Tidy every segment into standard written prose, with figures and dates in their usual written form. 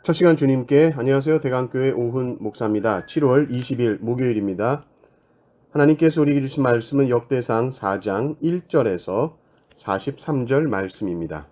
첫 시간 주님께 안녕하세요. 대강교회 오훈 목사입니다. 7월 20일 목요일입니다. 하나님께서 우리에게 주신 말씀은 역대상 4장 1절에서 43절 말씀입니다.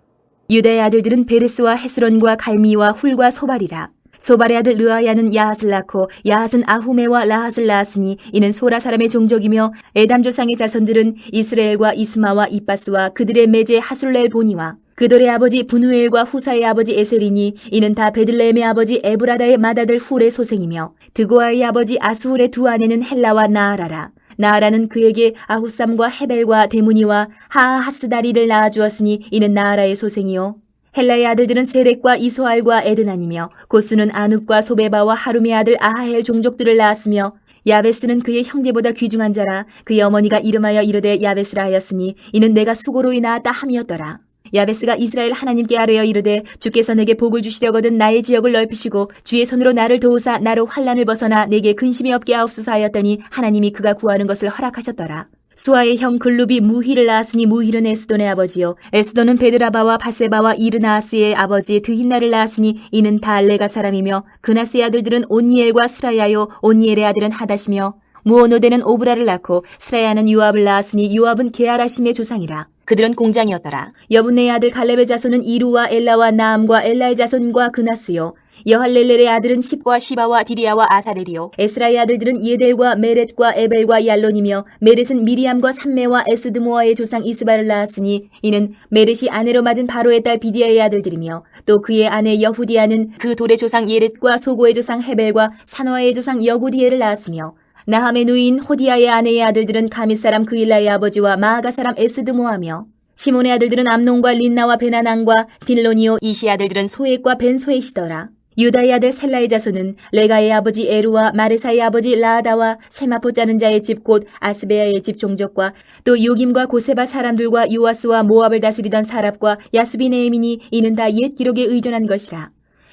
유다의 아들들은 베레스와 헤스론과 갈미와 훌과 소발이라. 소발의 아들 르아야는 야핫을 낳고 야핫은 아후메와 라핫을 낳았으니 이는 소라 사람의 종족이며 에담 조상의 자손들은 이스라엘과 이스마와 이빠스와 그들의 매제 하술렐 보니와 그들의 아버지 분후엘과 후사의 아버지 에셀이니 이는 다 베들레헴의 아버지 에브라다의 맏아들 훌의 소생이며 드고아의 아버지 아수훌의 두 아내는 헬라와 나아라라. 나아라는 그에게 아후삼과 헤벨과 데무니와 하하스다리를 낳아주었으니 이는 나아라의 소생이요. 헬라의 아들들은 세렉과 이소알과 에드난이며 고스는 아눕과 소베바와 하룸의 아들 아하헬 종족들을 낳았으며 야베스는 그의 형제보다 귀중한 자라. 그의 어머니가 이름하여 이르되 야베스라 하였으니 이는 내가 수고로 인하였다 함이었더라. 야베스가 이스라엘 하나님께 아뢰어 이르되 주께서 내게 복을 주시려거든 나의 지역을 넓히시고 주의 손으로 나를 도우사 나로 환난을 벗어나 내게 근심이 없게 하옵소서 하였더니 하나님이 그가 구하는 것을 허락하셨더라. 수아의 형 글룹이 무힐을 낳았으니 무힐은 에스돈의 아버지요 에스돈은 베드라바와 바세바와 이르나아스의 아버지 드힌나를 낳았으니 이는 다 레가 사람이며 그나스의 아들들은 온니엘과 스라야요 온니엘의 아들은 하다시며 무오노데는 오브라를 낳고 스라야는 요압을 낳았으니 요압은 게하라심의 조상이라. 그들은 공장이었더라. 여분네의 아들 갈렙의 자손은 이루와 엘라와 나암과 엘라의 자손과 그나스요. 여할렐렐의 아들은 십과 시바와 디리아와 아사렐이요. 에스라의 아들들은 예델과 메렛과 에벨과 얄론이며 메렛은 미리암과 삼메와 에스드모아의 조상 이스바를 낳았으니 이는 메렛이 아내로 맞은 바로의 딸 비디아의 아들들이며 또 그의 아내 여후디아는 그 돌의 조상 예렛과 소고의 조상 헤벨과 산화의 조상 여구디엘을 낳았으며 나함의 누이인 호디아의 아내의 아들들은 가밋 사람 그일라의 아버지와 마아가 사람 에스드모아며 시몬의 아들들은 암논과 린나와 베나난과 딜로니오 이시 아들들은 소액과 벤소에시더라. 유다의 아들 셀라의 자손은 레가의 아버지 에루와 마레사의 아버지 라아다와 세마포 짜는 자의 집 곧 아스베아의 집 종족과 또 요김과 고세바 사람들과 요아스와 모압을 다스리던 사랍과 야수비네에미니 이는 다 옛 기록에 의존한 것이라.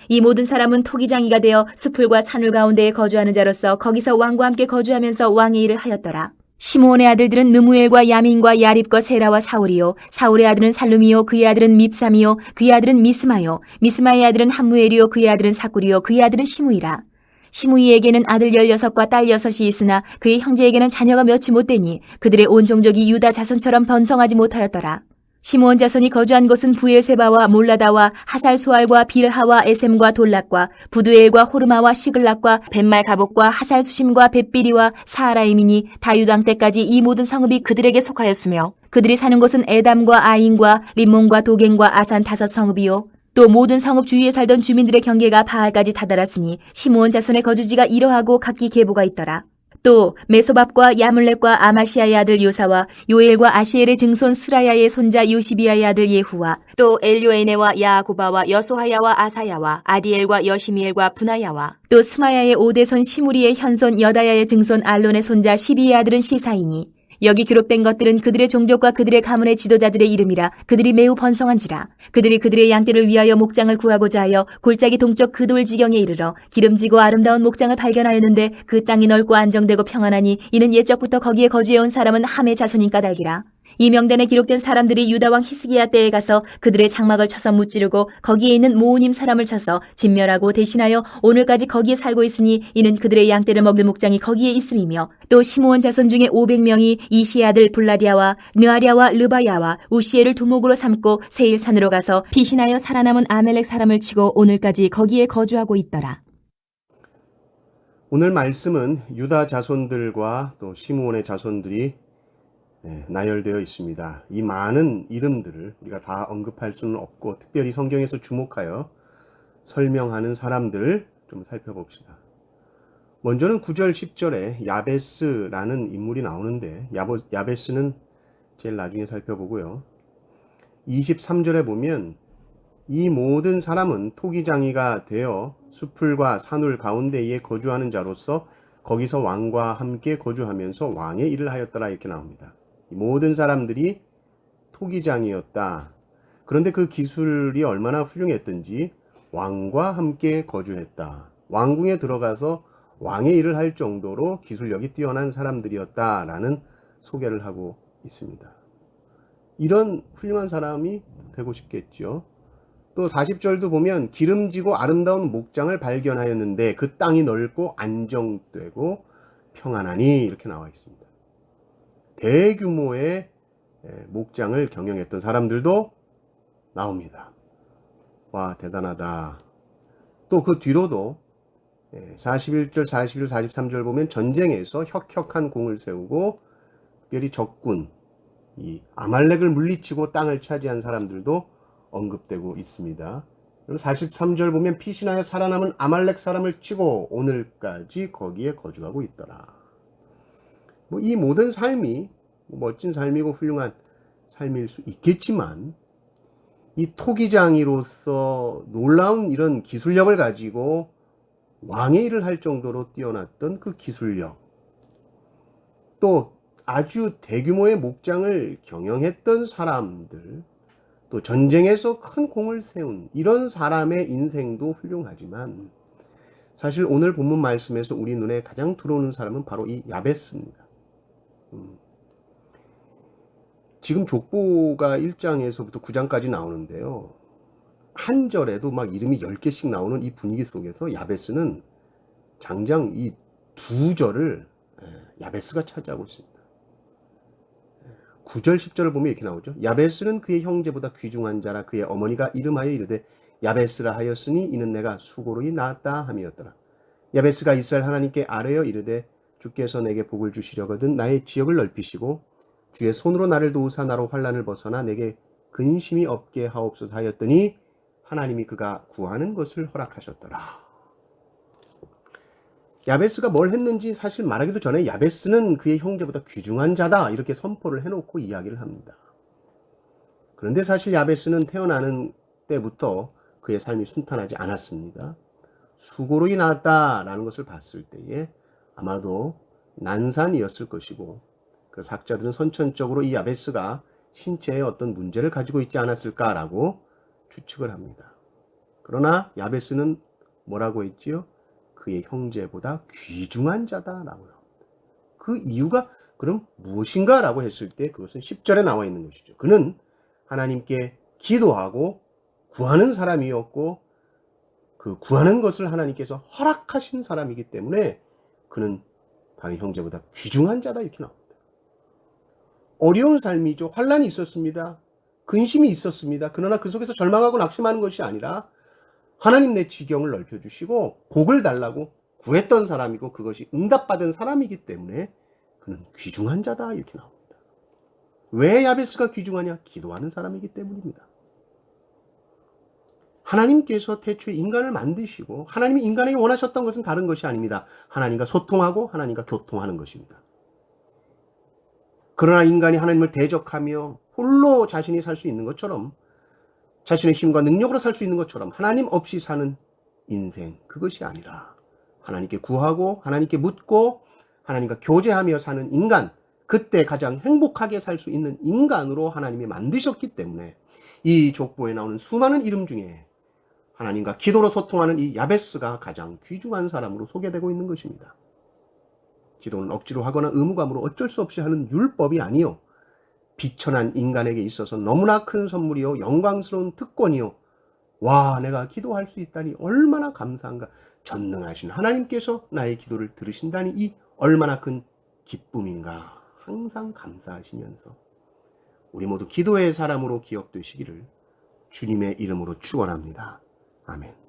이 모든 사람은 토기장이가 되어 수풀과 산울 가운데에 거주하는 자로서 거기서 왕과 함께 거주하면서 왕의 일을 하였더라. 시므온의 아들들은 느무엘과 야민과 야립과 세라와 사울이요. 사울의 아들은 살룸이요. 그의 아들은 밉삼이요. 그의 아들은 미스마요. 미스마의 아들은 함무엘이요. 그의 아들은 사꿀이요. 그의 아들은 시므이라. 시므이에게는 아들 16과 딸 6이 있으나 그의 형제에게는 자녀가 몇이 못되니 그들의 온 종족이 유다 자손처럼 번성하지 못하였더라. 시므온 자손이 거주한 곳은 부엘세바와 몰라다와 하살수알과 빌하와 에셈과 돌락과 부두엘과 호르마와 시글락과 벤말 가복과 하살수심과 벳비리와 사하라임이니 다유당 때까지 이 모든 성읍이 그들에게 속하였으며 그들이 사는 곳은 에담과 아인과 림몬과 도겐과 아산 5성읍이요 또 모든 성읍 주위에 살던 주민들의 경계가 바알까지 다다랐으니 시므온 자손의 거주지가 이러하고 각기 계보가 있더라. 또 메소밥과 야물렉과 아마시아의 아들 요사와 요엘과 아시엘의 증손 스라야의 손자 요시비아의 아들 예후와 또 엘요에네와 야아구바와 여소하야와 아사야와 아디엘과 여시미엘과 분하야와 또 스마야의 오대손 시무리의 현손 여다야의 증손 알론의 손자 시비의 아들은 시사이니 여기 기록된 것들은 그들의 종족과 그들의 가문의 지도자들의 이름이라. 그들이 매우 번성한지라. 그들이 그들의 양떼를 위하여 목장을 구하고자 하여 골짜기 동쪽 그 돌지경에 이르러 기름지고 아름다운 목장을 발견하였는데 그 땅이 넓고 안정되고 평안하니 이는 옛적부터 거기에 거주해온 사람은 함의 자손인 까닭이라. 이 명단에 기록된 사람들이 유다왕 히스기야 때에 가서 그들의 장막을 쳐서 무찌르고 거기에 있는 모우님 사람을 쳐서 진멸하고 대신하여 오늘까지 거기에 살고 있으니 이는 그들의 양떼를 먹을 목장이 거기에 있음이며 또 시므온 자손 중에 500명이 이시의 아들 블라디아와 느아랴와 르바야와 우시엘을 두목으로 삼고 세일산으로 가서 피신하여 살아남은 아멜렉 사람을 치고 오늘까지 거기에 거주하고 있더라. 오늘 말씀은 유다 자손들과 또 시므온의 자손들이 나열되어 있습니다. 이 많은 이름들을 우리가 다 언급할 수는 없고 특별히 성경에서 주목하여 설명하는 사람들을 좀 살펴봅시다. 먼저는 9절 10절에 야베스라는 인물이 나오는데 야베스는 제일 나중에 살펴보고요. 23절에 보면 이 모든 사람은 토기장이가 되어 수풀과 산울 가운데에 거주하는 자로서 거기서 왕과 함께 거주하면서 왕의 일을 하였더라 이렇게 나옵니다. 이 모든 사람들이 토기장이었다. 그런데 그 기술이 얼마나 훌륭했던지 왕과 함께 거주했다. 왕궁에 들어가서 왕의 일을 할 정도로 기술력이 뛰어난 사람들이었다라는 소개를 하고 있습니다. 이런 훌륭한 사람이 되고 싶겠죠. 또 40절도 보면 기름지고 아름다운 목장을 발견하였는데 그 땅이 넓고 안정되고 평안하니 이렇게 나와 있습니다. 대규모의 목장을 경영했던 사람들도 나옵니다. 와, 대단하다. 또 그 뒤로도 41절, 41, 43절 보면 전쟁에서 혁혁한 공을 세우고 특별히 적군, 이 아말렉을 물리치고 땅을 차지한 사람들도 언급되고 있습니다. 43절 보면 피신하여 살아남은 아말렉 사람을 치고 오늘까지 거기에 거주하고 있더라. 이 모든 삶이 멋진 삶이고 훌륭한 삶일 수 있겠지만 이 토기장이로서 놀라운 이런 기술력을 가지고 왕의 일을 할 정도로 뛰어났던 그 기술력, 또 아주 대규모의 목장을 경영했던 사람들, 또 전쟁에서 큰 공을 세운 이런 사람의 인생도 훌륭하지만 사실 오늘 본문 말씀에서 우리 눈에 가장 들어오는 사람은 바로 이 야베스입니다. 지금 족보가 1장에서부터 9장까지 나오는데요. 한 절에도 막 이름이 10개씩 나오는 이 분위기 속에서 야베스는 장장 이 두 절을 야베스가 차지하고 있습니다. 9절 10절을 보면 이렇게 나오죠. 야베스는 그의 형제보다 귀중한 자라. 그의 어머니가 이름하여 이르되 야베스라 하였으니 이는 내가 수고로이 낳았다 함이었더라. 야베스가 이스라엘 하나님께 아뢰어 이르되 주께서 내게 복을 주시려거든 나의 지역을 넓히시고 주의 손으로 나를 도우사 나로 환난을 벗어나 내게 근심이 없게 하옵소서 하였더니 하나님이 그가 구하는 것을 허락하셨더라. 야베스가 뭘 했는지 사실 말하기도 전에 야베스는 그의 형제보다 귀중한 자다 이렇게 선포를 해놓고 이야기를 합니다. 그런데 사실 야베스는 태어나는 때부터 그의 삶이 순탄하지 않았습니다. 수고로 낳았다라는 것을 봤을 때에 아마도 난산이었을 것이고 그 학자들은 선천적으로 이 야베스가 신체에 어떤 문제를 가지고 있지 않았을까라고 추측을 합니다. 그러나 야베스는 뭐라고 했지요? 그의 형제보다 귀중한 자다라고 나옵니다. 그 이유가 그럼 무엇인가 라고 했을 때 그것은 10절에 나와 있는 것이죠. 그는 하나님께 기도하고 구하는 사람이었고 그 구하는 것을 하나님께서 허락하신 사람이기 때문에 그는 다른 형제보다 귀중한 자다 이렇게 나옵니다. 어려운 삶이죠. 환난이 있었습니다. 근심이 있었습니다. 그러나 그 속에서 절망하고 낙심하는 것이 아니라 하나님 내 지경을 넓혀주시고 복을 달라고 구했던 사람이고 그것이 응답받은 사람이기 때문에 그는 귀중한 자다 이렇게 나옵니다. 왜 야베스가 귀중하냐? 기도하는 사람이기 때문입니다. 하나님께서 태초에 인간을 만드시고 하나님이 인간에게 원하셨던 것은 다른 것이 아닙니다. 하나님과 소통하고 하나님과 교통하는 것입니다. 그러나 인간이 하나님을 대적하며 홀로 자신이 살 수 있는 것처럼 자신의 힘과 능력으로 살 수 있는 것처럼 하나님 없이 사는 인생, 그것이 아니라 하나님께 구하고 하나님께 묻고 하나님과 교제하며 사는 인간, 그때 가장 행복하게 살 수 있는 인간으로 하나님이 만드셨기 때문에 이 족보에 나오는 수많은 이름 중에 하나님과 기도로 소통하는 이 야베스가 가장 귀중한 사람으로 소개되고 있는 것입니다. 기도는 억지로 하거나 의무감으로 어쩔 수 없이 하는 율법이 아니요 비천한 인간에게 있어서 너무나 큰 선물이요 영광스러운 특권이요 와 내가 기도할 수 있다니 얼마나 감사한가. 전능하신 하나님께서 나의 기도를 들으신다니 이 얼마나 큰 기쁨인가. 항상 감사하시면서 우리 모두 기도의 사람으로 기억되시기를 주님의 이름으로 축원합니다. 아멘.